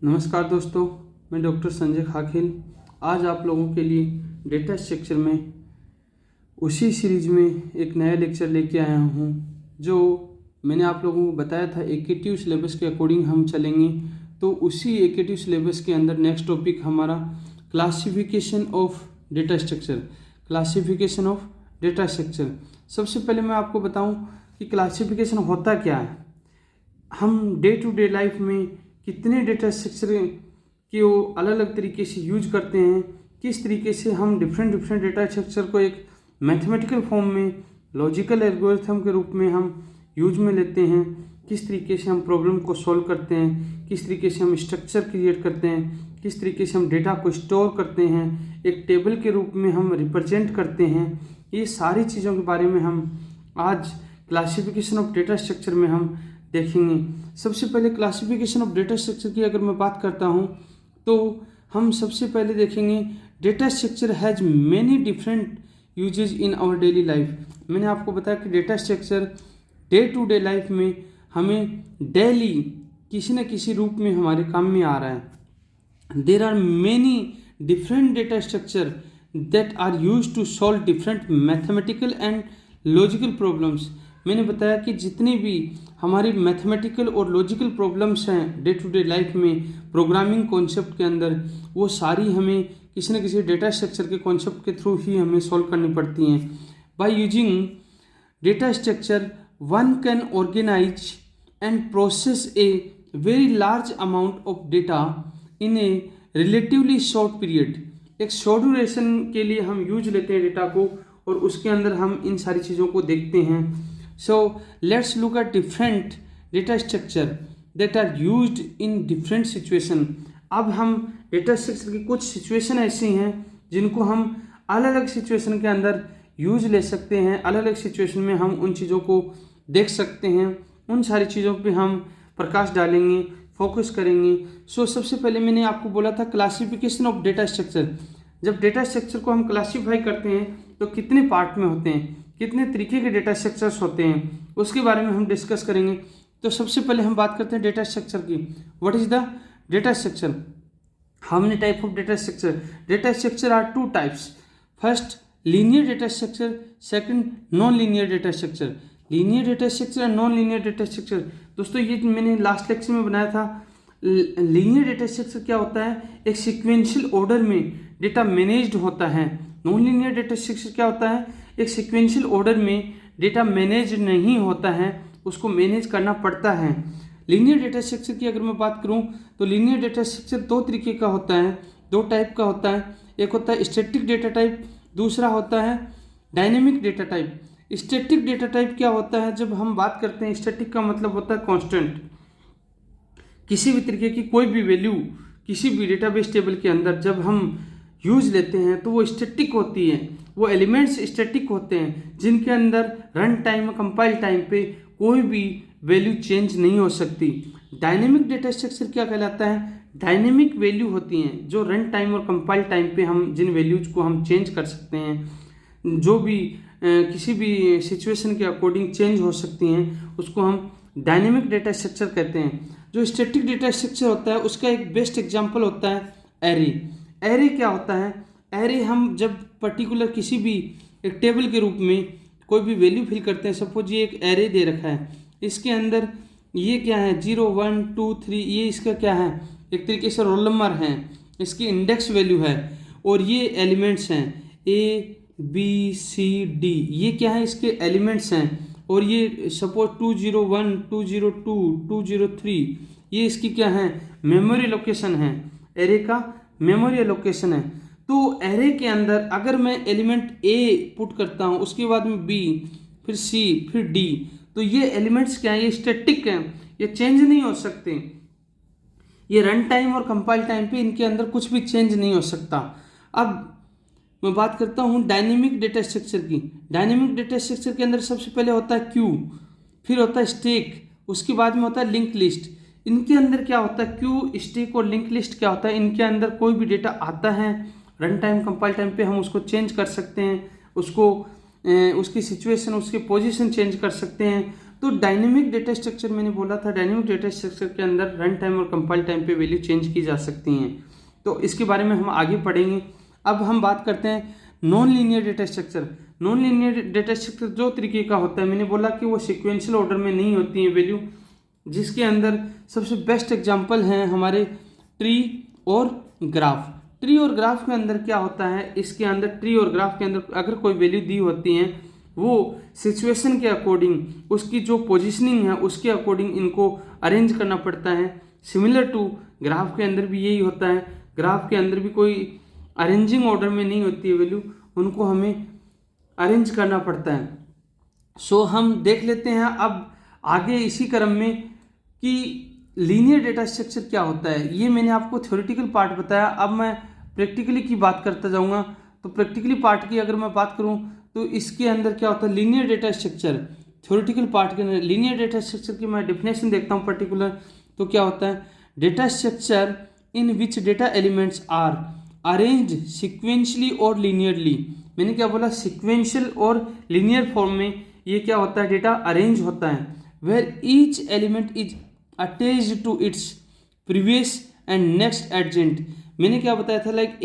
नमस्कार दोस्तों, मैं डॉक्टर संजय खाखिल आज आप लोगों के लिए डेटा स्ट्रक्चर में उसी सीरीज में एक नया लेक्चर लेके आया हूँ जो मैंने आप लोगों को बताया था एकेटिव सिलेबस के अकॉर्डिंग हम चलेंगे। तो उसी एकेटिव सिलेबस के अंदर नेक्स्ट टॉपिक हमारा classification of data structure. Classification of data structure, सबसे पहले मैं आपको बताऊँ कि क्लासिफिकेशन होता क्या है। हम डे टू डे लाइफ में कितने डेटा स्ट्रक्चर की वो अलग अलग तरीके से यूज करते हैं, किस तरीके से हम डिफरेंट डेटा स्ट्रक्चर को एक मैथमेटिकल फॉर्म में लॉजिकल एल्गोरिथम के रूप में हम यूज में लेते हैं, किस तरीके से हम प्रॉब्लम को सॉल्व करते हैं, किस तरीके से हम स्ट्रक्चर क्रिएट करते हैं, किस तरीके से हम डेटा को स्टोर करते हैं, एक टेबल के रूप में हम रिप्रेजेंट करते हैं। ये सारी चीज़ों के बारे में हम आज क्लासिफिकेशन ऑफ डेटा स्ट्रक्चर में हम देखेंगे। सबसे पहले क्लासिफिकेशन ऑफ डेटा स्ट्रक्चर की अगर मैं बात करता हूँ तो हम सबसे पहले देखेंगे data structure has many different uses in our daily life. मैंने आपको बताया कि data structure day to day life में हमें डेली किसी न किसी रूप में हमारे काम में आ रहा है। There are many different data structure that are use to solve different mathematical and logical problems. मैंने बताया कि जितनी भी हमारी मैथमेटिकल और लॉजिकल प्रॉब्लम्स हैं डे टू डे लाइफ में प्रोग्रामिंग कॉन्सेप्ट के अंदर, वो सारी हमें किसी न किसी डेटा स्ट्रक्चर के कॉन्सेप्ट के थ्रू ही हमें सॉल्व करनी पड़ती हैं। By using data structure one can organise and process a very large amount of data in A relatively short period. एक शॉर्ट ड्यूरेशन के लिए हम यूज लेते हैं डेटा को और उसके अंदर हम इन सारी चीज़ों को देखते हैं। So let's look at different data structure that are used in different situation। अब हम डेटा स्ट्रक्चर की कुछ सिचुएशन ऐसी हैं जिनको हम अलग अलग सिचुएशन के अंदर यूज ले सकते हैं, अलग अलग सिचुएशन में हम उन चीज़ों को देख सकते हैं, उन सारी चीज़ों पे हम प्रकाश डालेंगे, फोकस करेंगे। सबसे पहले मैंने आपको बोला था क्लासिफिकेशन ऑफ डेटा स्ट्रक्चर। जब डेटा स्ट्रक्चर को हम क्लासीफाई करते हैं तो कितने पार्ट में होते हैं, कितने तरीके के डेटा स्ट्रक्चर्स होते हैं, उसके बारे में हम डिस्कस करेंगे। तो सबसे पहले हम बात करते हैं डेटा स्ट्रक्चर की। What is the data structure? How many type of data structure? Data structure are two types. First linear data structure, second non linear data structure. Linear data structure and non linear data structure, दोस्तों ये मैंने last lecture में बनाया था। Linear data structure क्या होता है? एक सिक्वेंशियल ऑर्डर में डेटा मैनेज्ड होता है। नॉन लीनियर डेटा स्ट्रक्चर क्या होता है? एक सिक्वेंशियल ऑर्डर में डेटा मैनेज नहीं होता है, उसको मैनेज करना पड़ता है। लीनियर डेटा स्ट्रक्चर की अगर मैं बात करूं तो लीनियर डेटा स्ट्रक्चर दो तरीके का होता है, दो टाइप का होता है। एक होता है स्टैटिक डेटा टाइप, दूसरा होता है dynamic data type. Static data type क्या होता है? जब हम बात करते हैं स्टैटिक का मतलब होता है कांस्टेंट। किसी भी तरीके की कोई भी वैल्यू किसी भी डेटाबेस टेबल के अंदर जब हम यूज लेते हैं तो वो स्टैटिक होती है, वो एलिमेंट्स स्टैटिक होते हैं जिनके अंदर रन टाइम और कंपाइल टाइम पे कोई भी वैल्यू चेंज नहीं हो सकती। डायनेमिक डेटा स्ट्रक्चर क्या कहलाता है? डायनेमिक वैल्यू होती हैं जो रन टाइम और कंपाइल टाइम पे हम जिन वैल्यूज को हम चेंज कर सकते हैं, जो भी किसी भी सिचुएशन के अकॉर्डिंग चेंज हो सकती हैं, उसको हम डायनेमिक डेटा स्ट्रक्चर कहते हैं। जो स्टैटिक डेटा स्ट्रक्चर होता है उसका एक बेस्ट एग्जाम्पल होता है एरे। एरे क्या होता है? एरे हम जब पर्टिकुलर किसी भी एक टेबल के रूप में कोई भी वैल्यू फिल करते हैं, सपोज ये एक एरे दे रखा है, इसके अंदर ये क्या है 0 1 2 3, ये इसका क्या है? एक तरीके से रोल नंबर है, इसकी इंडेक्स वैल्यू है, और ये एलिमेंट्स हैं A B C D, ये क्या है? इसके एलिमेंट्स हैं। और ये सपोज 201 202 203, ये इसकी क्या है? मेमोरी लोकेशन है, एरे का मेमोरी लोकेशन है। तो एरे के अंदर अगर मैं एलिमेंट A पुट करता हूँ, उसके बाद में B, फिर C, फिर D, तो ये एलिमेंट्स क्या है? ये स्टैटिक हैं, ये चेंज नहीं हो सकते। ये रन टाइम और कंपाइल टाइम पे इनके अंदर कुछ भी चेंज नहीं हो सकता। अब मैं बात करता हूँ डायनेमिक डेटा स्ट्रक्चर की। डायनेमिक डेटा स्ट्रक्चर के अंदर सबसे पहले होता है क्यू, फिर होता है स्टैक, उसके बाद में होता है लिंक लिस्ट। इनके अंदर क्या होता है? क्यू, स्टैक और लिंक लिस्ट क्या होता है? इनके अंदर कोई भी डेटा आता है रन टाइम कंपाइल टाइम पे हम उसको चेंज कर सकते हैं, उसको उसकी सिचुएशन, उसकी पोजीशन चेंज कर सकते हैं। तो डायनेमिक डेटा स्ट्रक्चर मैंने बोला था, डायनेमिक डेटा स्ट्रक्चर के अंदर रन टाइम और कंपाइल टाइम पे वैल्यू चेंज की जा सकती हैं, तो इसके बारे में हम आगे पढ़ेंगे। अब हम बात करते हैं non linear data structure. Non linear data structure जो तरीके का होता है, मैंने बोला कि वो सिक्वेंशियल ऑर्डर में नहीं होती है वैल्यू, जिसके अंदर सबसे बेस्ट एग्जांपल हैं हमारे ट्री और ग्राफ। ट्री और ग्राफ के अंदर क्या होता है, इसके अंदर ट्री और ग्राफ के अंदर अगर कोई वैल्यू दी होती है, वो सिचुएशन के अकॉर्डिंग, उसकी जो पोजीशनिंग है उसके अकॉर्डिंग इनको अरेंज करना पड़ता है। सिमिलर टू ग्राफ के अंदर भी यही होता है, ग्राफ के अंदर भी कोई अरेंजिंग ऑर्डर में नहीं होती है वैल्यू, उनको हमें अरेंज करना पड़ता है। सो हम देख लेते हैं अब आगे इसी क्रम में कि लीनियर डेटा स्ट्रक्चर क्या होता है। ये मैंने आपको थ्योरेटिकल पार्ट बताया, अब मैं प्रैक्टिकली की बात करता जाऊंगा। तो प्रैक्टिकली पार्ट की अगर मैं बात करूं तो इसके अंदर क्या होता है, linear data structure. Theoretical part के अंदर लीनियर डेटा स्ट्रक्चर की मैं डेफिनेशन देखता हूं पर्टिकुलर, तो क्या होता है, data structure in which data elements are arranged sequentially और लीनियरली। मैंने क्या बोला, सिक्वेंशियल और लीनियर फॉर्म में ये क्या होता है, डेटा अरेंज होता है, where each element is attached to its previous and next adjacent. मैंने क्या बताया था, लाइक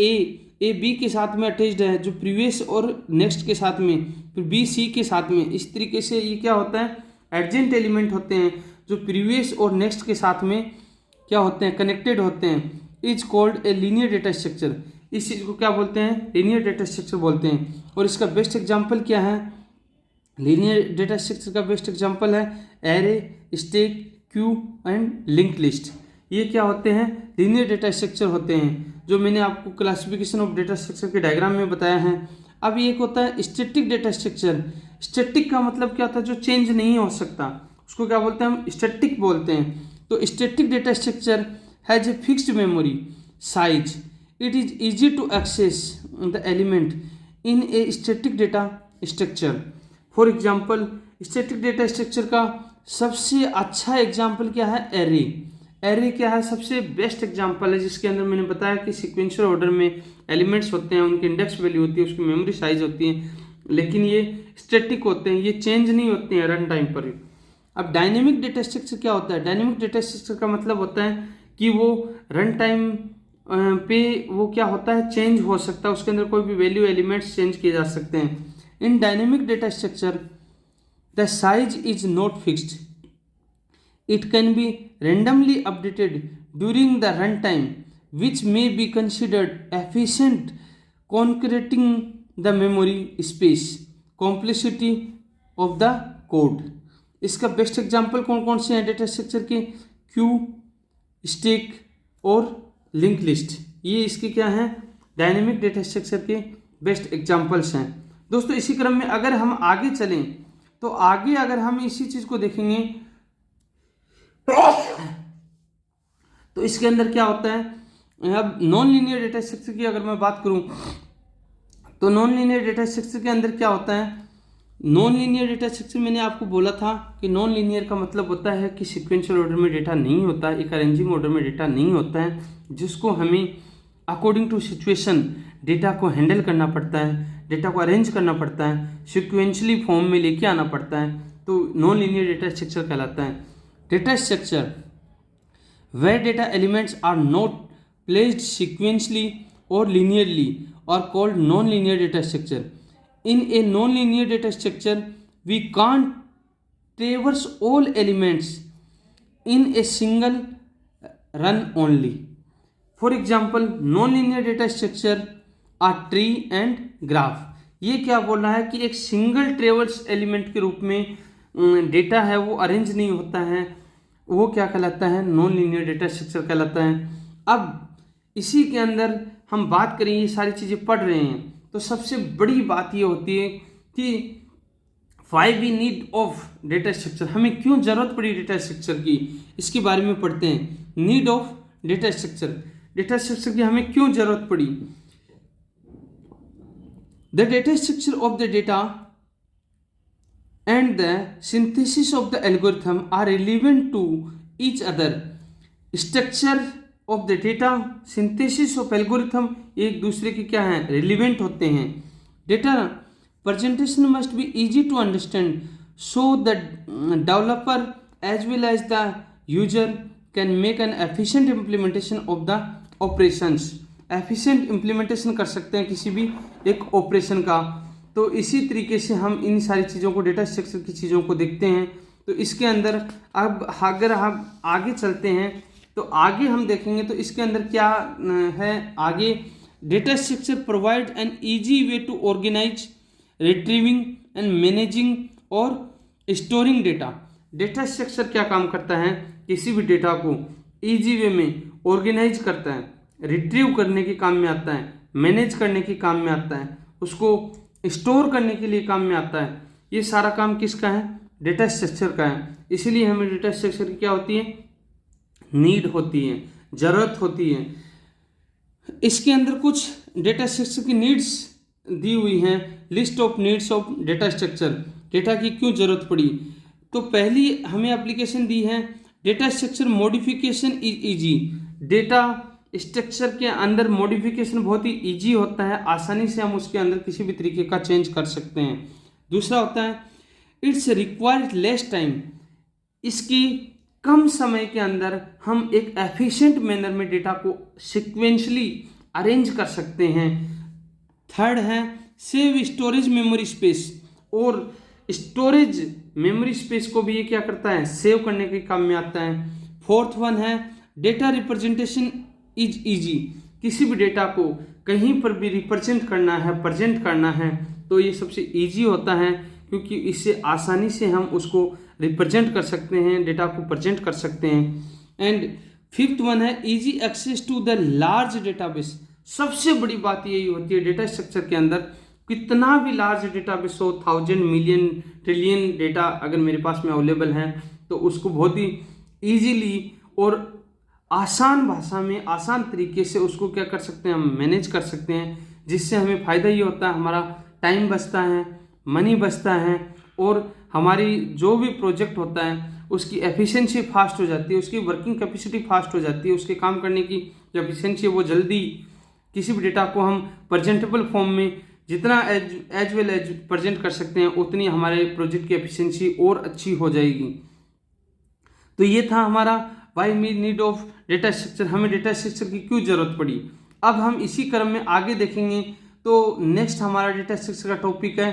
ए बी के साथ में अटैच्ड है, जो प्रीवियस और नेक्स्ट के साथ में, फिर बी सी के साथ में, इस तरीके से ये क्या होता है, एडजेंट एलिमेंट होते हैं जो प्रीवियस और नेक्स्ट के साथ में क्या होते हैं, कनेक्टेड होते हैं, is called a linear data structure. इस चीज़ को क्या बोलते हैं, लीनियर डेटा स्ट्रक्चर बोलते हैं। और इसका बेस्ट एग्जांपल क्या है, लीनियर डेटा स्ट्रक्चर का बेस्ट एग्जांपल है array, stack, Q and link list. ये क्या होते हैं, लीनियर डेटा स्ट्रक्चर होते हैं, जो मैंने आपको क्लासिफिकेशन ऑफ डेटा स्ट्रक्चर के डायग्राम में बताया है। अब एक होता है स्टैटिक डेटा स्ट्रक्चर। स्टैटिक का मतलब क्या होता है, जो चेंज नहीं हो सकता, उसको क्या बोलते हैं, हम स्टैटिक बोलते हैं। तो static data structure has a fixed memory size, it is easy to access the element in a static data structure. For example, static data structure का सबसे अच्छा एग्जाम्पल क्या है, एरे। एरे क्या है, सबसे बेस्ट एग्जांपल है, जिसके अंदर मैंने बताया कि सीक्वेंशियल ऑर्डर में एलिमेंट्स होते हैं, उनकी इंडेक्स वैल्यू होती है, उसकी मेमोरी साइज होती है, लेकिन ये स्टैटिक होते हैं, ये चेंज नहीं होते हैं रन टाइम पर। अब डायनेमिक डेटा स्ट्रक्चर क्या होता है, डायनेमिक डेटा स्ट्रक्चर का मतलब होता है कि वो रन टाइम पे वो क्या होता है, चेंज हो सकता है, उसके अंदर कोई भी वैल्यू एलिमेंट्स चेंज किए जा सकते हैं। In dynamic data structure the size is not fixed, it can be randomly updated during the runtime, which may be considered efficient concreting the memory space complexity of the code। इसका best example कौन कौन से हैं data structure के, Q, stack और link list. ये इसके क्या हैं, डायनेमिक डेटा स्ट्रक्चर के बेस्ट एग्जांपल्स हैं। दोस्तों इसी क्रम में अगर हम आगे चलें तो आगे अगर हम इसी चीज़ को देखेंगे तो इसके अंदर क्या होता है, अब नॉन लीनियर डेटा स्ट्रक्चर की अगर मैं बात करूं तो नॉन लीनियर डेटा स्ट्रक्चर के अंदर क्या होता है, नॉन लीनियर डेटा स्ट्रक्चर मैंने आपको बोला था कि नॉन लीनियर का मतलब होता है कि सीक्वेंशियल ऑर्डर में डेटा नहीं होता, एक अरेंजिंग ऑर्डर में डेटा नहीं होता है, जिसको हमें अकॉर्डिंग टू सिचुएशन डेटा को हैंडल करना पड़ता है, डेटा को अरेंज करना पड़ता है, सिक्वेंशली फॉर्म में लेके आना पड़ता है, तो नॉन लीनियर डेटा स्ट्रक्चर कहलाता है। Data structure where data elements are not placed sequentially or linearly are called non-linear data structure. In a non-linear data structure, we can't traverse all elements in a single run only. For example, non-linear data structure are tree and graph. ये क्या बोल रहा है कि एक single ट्रेवर्स element के रूप में डेटा है वो अरेंज नहीं होता है, वो क्या कहलाता है, नॉन लीनियर डेटा स्ट्रक्चर कहलाता है। अब इसी के अंदर हम बात करें, ये सारी चीज़ें पढ़ रहे हैं तो सबसे बड़ी बात ये होती है कि why we need of data structure, हमें क्यों ज़रूरत पड़ी डेटा स्ट्रक्चर की, इसके बारे में पढ़ते हैं। Need of data structure, data structure की हमें क्यों ज़रूरत पड़ी। The data structure of the data and the synthesis of the algorithm are relevant to each other. Structure of the data, synthesis of algorithm एक दूसरे के क्या हैं, relevant होते हैं। Data presentation must be easy to understand so the developer as well as the user can make an efficient implementation of the operations. Efficient implementation कर सकते हैं किसी भी एक ऑपरेशन का। तो इसी तरीके से हम इन सारी चीज़ों को, डेटा स्ट्रक्चर की चीज़ों को देखते हैं। तो इसके अंदर अब अगर हम आगे चलते हैं तो आगे हम देखेंगे तो इसके अंदर क्या है आगे। Data structure provide an easy way to organise, retrieving and managing और स्टोरिंग डेटा। डेटा स्ट्रक्चर क्या काम करता है, किसी भी डेटा को ईजी वे में ऑर्गेनाइज करता है, रिट्रीव करने के काम में आता है, मैनेज करने के काम में आता है, उसको स्टोर करने के लिए काम में आता है। ये सारा काम किसका है, डेटा स्ट्रक्चर का है। इसीलिए हमें डेटा स्ट्रक्चर की क्या होती है, नीड होती है, ज़रूरत होती है। इसके अंदर कुछ डेटा स्ट्रक्चर की नीड्स दी हुई हैं, list of needs of data structure. Data की क्यों ज़रूरत पड़ी, तो पहली हमें एप्लीकेशन दी है data structure modification is easy. Data structure के अंदर मॉडिफिकेशन बहुत ही ईजी होता है, आसानी से हम उसके अंदर किसी भी तरीके का चेंज कर सकते हैं। दूसरा होता है इट्स रिक्वायर्ड लेस टाइम, इसकी कम समय के अंदर हम एक एफिशिएंट मैनर में डेटा को सिक्वेंशली अरेंज कर सकते हैं। थर्ड है सेव स्टोरेज मेमोरी स्पेस, और स्टोरेज मेमोरी स्पेस को भी ये क्या करता है, सेव करने के काम में आता है। फोर्थ वन है डेटा रिप्रेजेंटेशन इज ईजी, किसी भी डेटा को कहीं पर भी रिप्रेजेंट करना है, प्रेजेंट करना है तो ये सबसे ईजी होता है, क्योंकि इससे आसानी से हम उसको रिप्रेजेंट कर सकते हैं, डेटा को प्रेजेंट कर सकते हैं। एंड फिफ्थ वन है easy access to the large database. सबसे बड़ी बात यही होती है डेटा स्ट्रक्चर के अंदर, कितना भी लार्ज डेटाबेस हो, 1000 मिलियन ट्रिलियन डेटा अगर मेरे पास में अवेलेबल है तो उसको बहुत ही ईजीली और आसान भाषा में, आसान तरीके से उसको क्या कर सकते हैं, हम मैनेज कर सकते हैं। जिससे हमें फ़ायदा ये होता है, हमारा टाइम बचता है, मनी बचता है, और हमारी जो भी प्रोजेक्ट होता है उसकी एफिशिएंसी फास्ट हो जाती है, उसकी वर्किंग कैपेसिटी फास्ट हो जाती है, उसके काम करने की जो एफिशिएंसी है वो जल्दी, किसी भी डेटा को हम प्रेजेंटेबल फॉर्म में जितना एज वेल एज प्रेजेंट कर सकते हैं उतनी हमारे प्रोजेक्ट की एफिशिएंसी और अच्छी हो जाएगी। तो ये था हमारा why need of data structure, हमें डेटा स्ट्रक्चर की क्यों जरूरत पड़ी। अब हम इसी क्रम में आगे देखेंगे। तो नेक्स्ट हमारा डेटा स्ट्रक्चर का टॉपिक है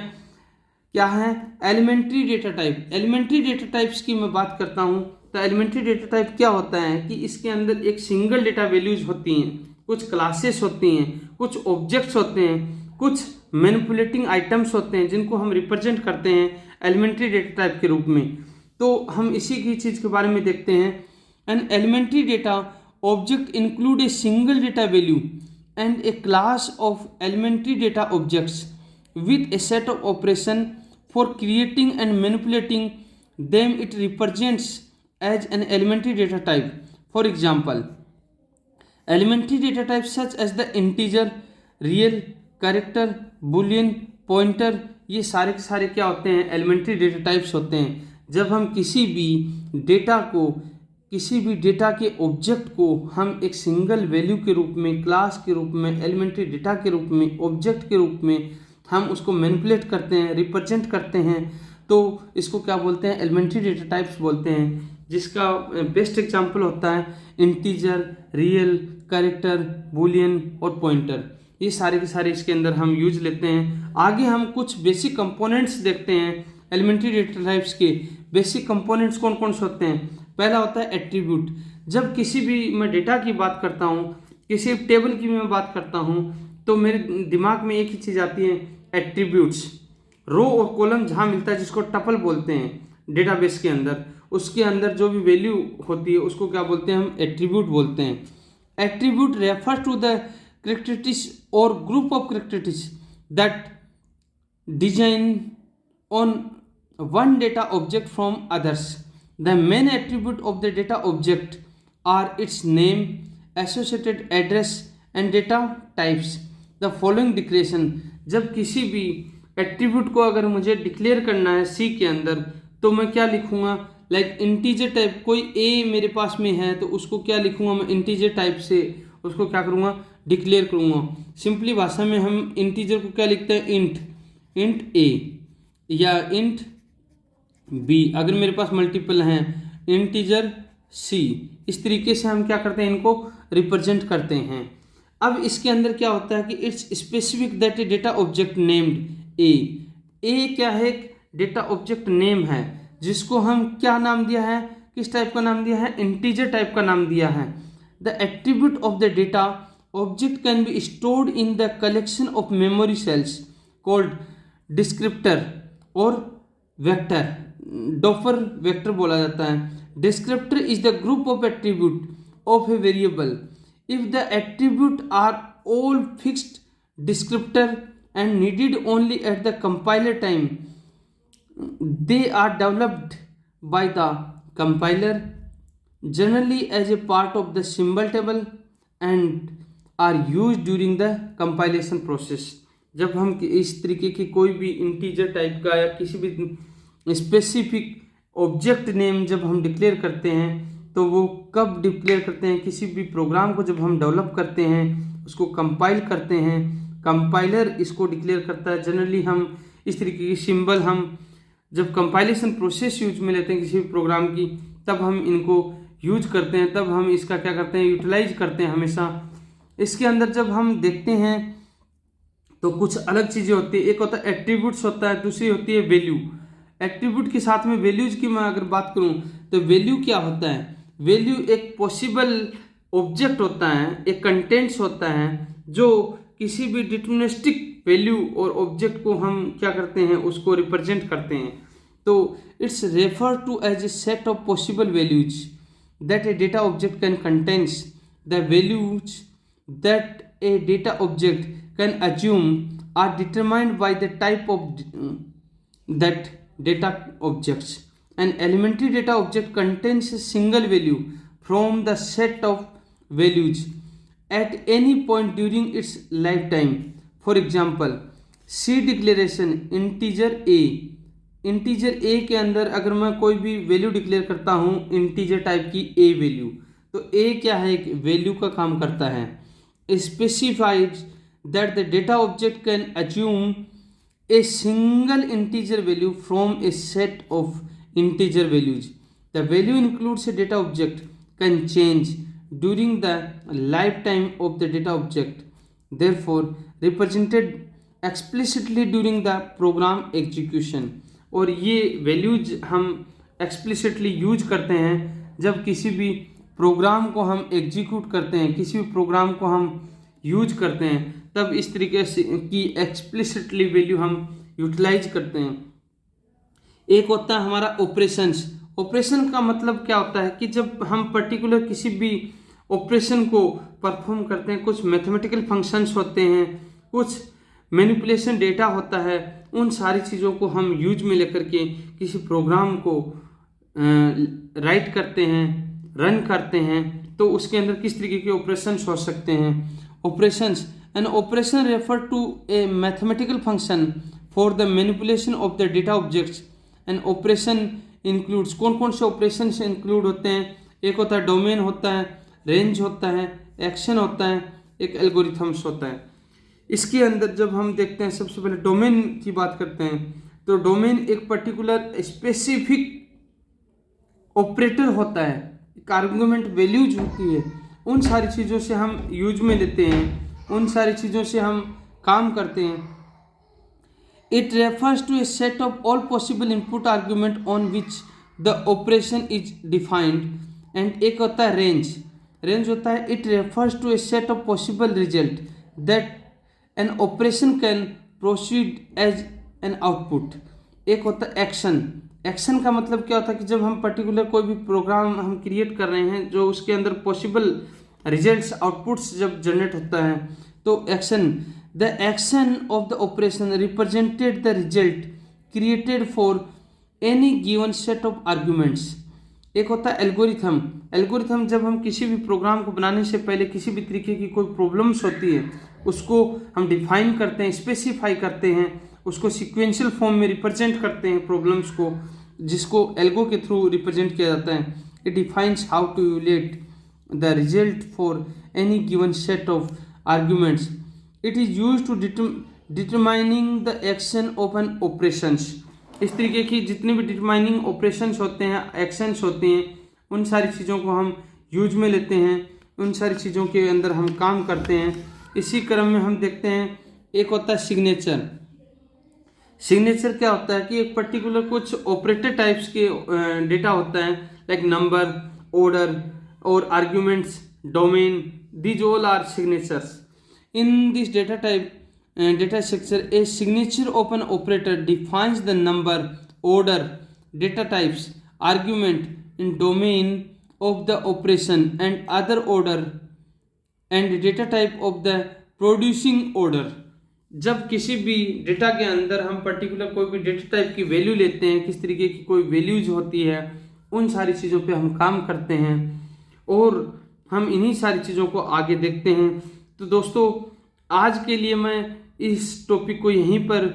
क्या है, elementary data type. Elementary data types की मैं बात करता हूँ तो एलिमेंट्री डेटा टाइप क्या होता है कि इसके अंदर एक सिंगल डेटा वैल्यूज होती हैं, कुछ क्लासेस होती हैं, कुछ ऑब्जेक्ट्स होते हैं, कुछ मैनिपुलेटिंग आइटम्स होते हैं जिनको हम रिप्रेजेंट करते हैं एलिमेंट्री डेटा टाइप के रूप में। तो हम इसी की चीज़ के बारे में देखते हैं। An elementary data object include a single data value and a class of elementary data objects with a set of operation for creating and manipulating them. It represents as an elementary data type. For example, elementary data types such as the integer, real, character, boolean, pointer, ये सारे के सारे क्या होते हैं, elementary data types होते हैं। जब हम किसी भी डेटा को, किसी भी डेटा के ऑब्जेक्ट को हम एक सिंगल वैल्यू के रूप में, क्लास के रूप में, एलिमेंट्री डेटा के रूप में, ऑब्जेक्ट के रूप में हम उसको मैनिपुलेट करते हैं, रिप्रेजेंट करते हैं, तो इसको क्या बोलते हैं, एलिमेंट्री डेटा टाइप्स बोलते हैं। जिसका बेस्ट एग्जांपल होता है इंटीजर, रियल, कैरेक्टर, बूलियन और पॉइंटर। ये सारे के सारे इसके अंदर हम यूज लेते हैं। आगे हम कुछ बेसिक कंपोनेंट्स देखते हैं एलिमेंट्री डेटा टाइप्स के। बेसिक कंपोनेंट्स कौन कौन से होते हैं, पहला होता है एट्रीब्यूट। जब किसी भी मैं डेटा की बात करता हूँ, किसी टेबल की मैं बात करता हूँ, तो मेरे दिमाग में एक ही चीज़ आती है, एट्रीब्यूट्स। रो और कॉलम जहाँ मिलता है, जिसको टपल बोलते हैं डेटाबेस के अंदर, उसके अंदर जो भी वैल्यू होती है उसको क्या बोलते हैं, हम एट्रीब्यूट बोलते हैं। Attribute refer to the characteristics और group of characteristics that design on one data object from others. The main attribute of the data object are its name, associated address and data types. The following declaration, जब किसी भी attribute को अगर मुझे declare करना है सी के अंदर, तो मैं क्या लिखूंगा, लाइक इंटीजर टाइप, कोई ए मेरे पास में है तो उसको क्या लिखूंगा मैं, इंटीजर टाइप से उसको क्या करूंगा, डिक्लेयर करूंगा। सिंपली भाषा में हम इंटीजर को क्या लिखते हैं, इंट ए या इंट बी। अगर मेरे पास मल्टीपल हैं इंटीजर सी। इस तरीके से हम क्या करते हैं, इनको रिप्रेजेंट करते हैं। अब इसके अंदर क्या होता है कि it's specific that a data object named A. A क्या है, एक डेटा ऑब्जेक्ट नेम है जिसको हम क्या नाम दिया है, किस टाइप का नाम दिया है, इंटीजर टाइप का नाम दिया है। The attribute of the data object can be stored in the collection of memory cells called descriptor और वेक्टर। डॉफर वेक्टर बोला जाता है। Descriptor is the group of attribute of a variable if the attribute are all fixed descriptor and needed only at the compiler time. They are developed by the compiler generally as a part of the symbol table and are used during the compilation process. जब हम इस तरीके की कोई भी integer type का या किसी भी स्पेसिफिक ऑब्जेक्ट नेम जब हम डिक्लेयर करते हैं तो वो कब डिक्लेयर करते हैं, किसी भी प्रोग्राम को जब हम डेवलप करते हैं, उसको कंपाइल करते हैं, कंपाइलर इसको डिक्लेयर करता है। जनरली हम इस तरीके की सिंबल हम जब कंपाइलेशन प्रोसेस यूज में लेते हैं किसी भी प्रोग्राम की, तब हम इनको यूज करते हैं, तब हम इसका क्या करते हैं, यूटिलाइज करते हैं हमेशा। इसके अंदर जब हम देखते हैं तो कुछ अलग चीज़ें होती है। एक होता है एट्रीब्यूट्स होता है, दूसरी होती है वैल्यू। एट्रीब्यूट के साथ में वैल्यूज की मैं अगर बात करूं तो वैल्यू क्या होता है, वैल्यू एक पॉसिबल ऑब्जेक्ट होता है, एक कंटेंट्स होता है जो किसी भी डिटरमिनिस्टिक वैल्यू और ऑब्जेक्ट को हम क्या करते हैं, उसको रिप्रेजेंट करते हैं। तो it's refer to as a set of possible values that a data object can contains the values that a data object can assume are determined by the type of that data objects. An elementary data object contains a single value from the set of values at any point during its lifetime. For example, C declaration integer a. integer a के अंदर अगर मैं कोई भी value declare करता हूँ integer type की a value, तो a क्या है, एक वैल्यू का काम करता है। Specifies that the data object can assume a single integer value from a set of integer values. The value includes a data object can change during the lifetime of the data object, therefore represented explicitly during the program execution. और ये values हम explicitly use करते हैं जब किसी भी programme को हम एग्जीक्यूट करते हैं, किसी भी प्रोग्राम को हम यूज करते हैं, तब इस तरीके से की एक्सप्लिसिटली वैल्यू हम यूटिलाइज करते हैं। एक होता है हमारा ऑपरेशंस। ऑपरेशन का मतलब क्या होता है कि जब हम पर्टिकुलर किसी भी ऑपरेशन को परफॉर्म करते हैं, कुछ मैथमेटिकल फंक्शंस होते हैं, कुछ मैनिपुलेशन डेटा होता है, उन सारी चीज़ों को हम यूज में लेकर के किसी प्रोग्राम को राइट करते हैं, रन करते हैं, तो उसके अंदर किस तरीके के ऑपरेशंस हो सकते हैं। Operations, an operation refer to a mathematical function for the manipulation of the data objects. an operation includes, कौन कौन से ऑपरेशंस इंक्लूड होते हैं, एक होता है डोमेन होता है, रेंज होता है, एक्शन होता है, एक एल्गोरिथम्स होता है। इसके अंदर जब हम देखते हैं, सबसे पहले डोमेन की बात करते हैं, तो डोमेन एक पर्टिकुलर स्पेसिफिक ऑपरेटर होता है, एक आर्गुमेंट वैल्यूज होती है, उन सारी चीज़ों से हम यूज में लेते हैं, उन सारी चीज़ों से हम काम करते हैं। It refers to a set of all possible input argument on which the operation is defined. And एक होता है रेंज। रेंज होता है it refers to a set of possible result that an operation can proceed as an output. एक होता है action. Action का मतलब क्या होता है कि जब हम पर्टिकुलर कोई भी प्रोग्राम हम क्रिएट कर रहे हैं जो उसके अंदर पॉसिबल रिजल्ट्स, आउटपुट्स जब जनरेट होता है, तो action, the action of the operation represented the result created for any given set of arguments. एक होता है एल्गोरिथम। एल्गोरिथम जब हम किसी भी प्रोग्राम को बनाने से पहले किसी भी तरीके की कोई प्रॉब्लम्स होती है, उसको हम डिफाइन करते हैं, स्पेसिफाई करते हैं, उसको सीक्वेंशियल फॉर्म में रिप्रेजेंट करते हैं प्रॉब्लम्स को, जिसको एल्गो के थ्रू रिप्रेजेंट किया जाता है। It defines how to evaluate the result for any given set of arguments. It is used to determining the action of an operations. इस तरीके की जितने भी डिटरमाइनिंग ऑपरेशंस होते हैं, एक्शंस होते हैं, उन सारी चीज़ों को हम यूज में लेते हैं, उन सारी चीज़ों के अंदर हम काम करते हैं। इसी क्रम में हम देखते हैं एक होता है सिग्नेचर। सिग्नेचर क्या होता है कि एक पर्टिकुलर कुछ ऑपरेटर टाइप्स के डेटा होता है, लाइक नंबर, ऑर्डर और arguments, domain, these all are signatures. In this data type data structure, a signature of an operator defines the number, order, data types, argument and domain of the operation and other order and data type of the producing order. जब किसी भी data के अंदर हम particular कोई भी data type की value लेते हैं, किस तरीके की कोई वैल्यूज होती है, उन सारी चीज़ों पे हम काम करते हैं और हम इन्हीं सारी चीज़ों को आगे देखते हैं। तो दोस्तों, आज के लिए मैं इस टॉपिक को यहीं पर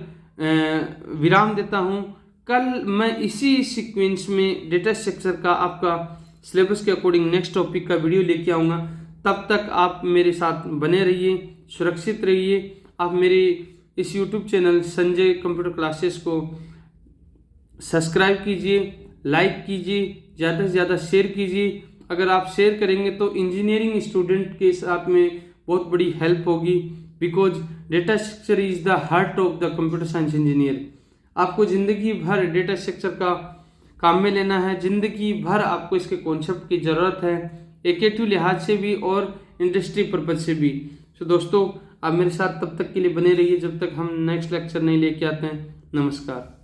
विराम देता हूं। कल मैं इसी सीक्वेंस में डेटा स्ट्रक्चर का आपका सिलेबस के अकॉर्डिंग नेक्स्ट टॉपिक का वीडियो लेके आऊँगा। तब तक आप मेरे साथ बने रहिए, सुरक्षित रहिए। आप मेरे इस YouTube channel Sanjay computer classes को सब्सक्राइब कीजिए, लाइक कीजिए, ज़्यादा से ज़्यादा शेयर कीजिए। अगर आप शेयर करेंगे तो इंजीनियरिंग स्टूडेंट के साथ में बहुत बड़ी हेल्प होगी, because data structure is the heart of the computer science engineer. आपको ज़िंदगी भर डेटा स्ट्रक्चर का काम में लेना है, ज़िंदगी भर आपको इसके कॉन्सेप्ट की ज़रूरत है, एकेटिव लिहाज से भी और इंडस्ट्री पर्पज से भी। तो दोस्तों, आप मेरे साथ तब तक के लिए बने रहिए जब तक हम नेक्स्ट लेक्चर नहीं लेके आते हैं। नमस्कार।